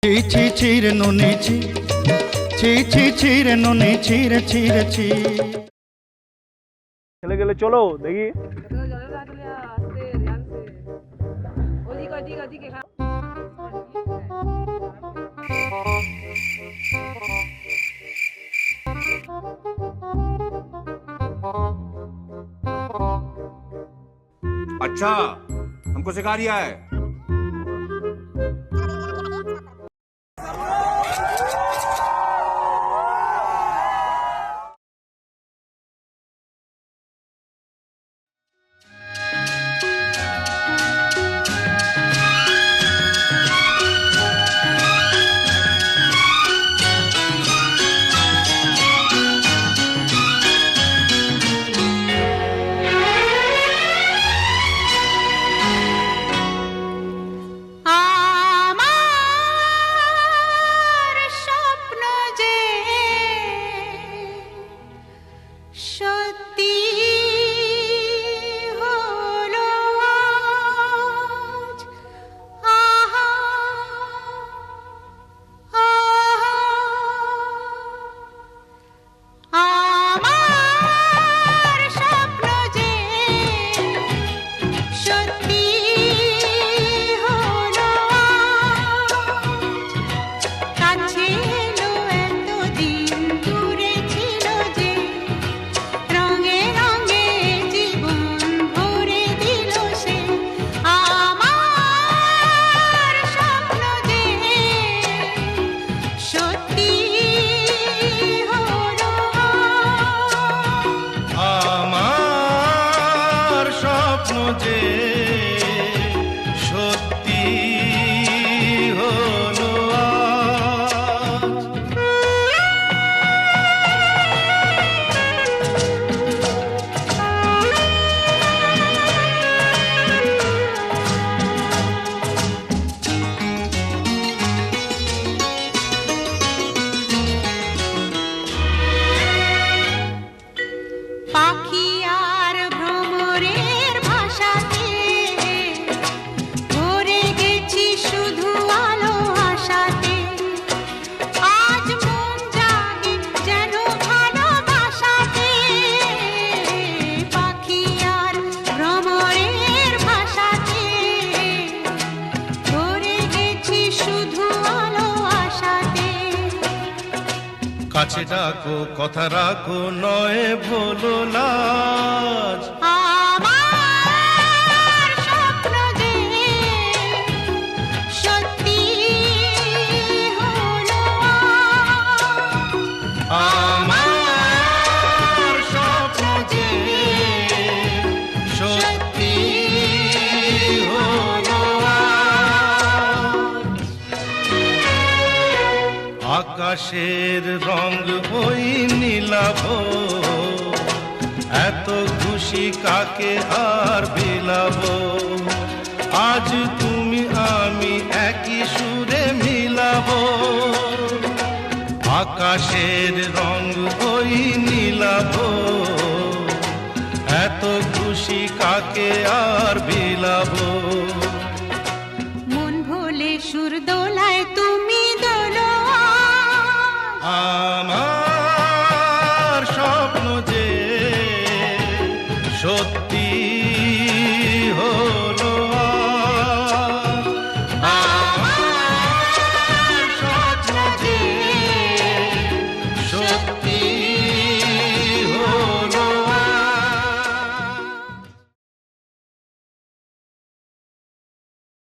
ছি ছি ছিরে নুনি ছি ছি ছি ছিরে নুনি ছিরে ছিরে ছি। চলে গেলে চলো দেখি। अच्छा, हमको सिखा रिया है। কাছে ডাকো কথা রাখো নয় ভোলো লাজ। আমার স্বপ্ন যে সত্যি হলো আমার স্বপ্ন যে সত্যি হলো আকাশের রং হই নীলাভ, এত খুশি কাকে আর বিলাব। আজ তুমি আমি একই সুরে মিলাব। আকাশের রং হই নীলাভ, এত খুশি কাকে আর বিলাব।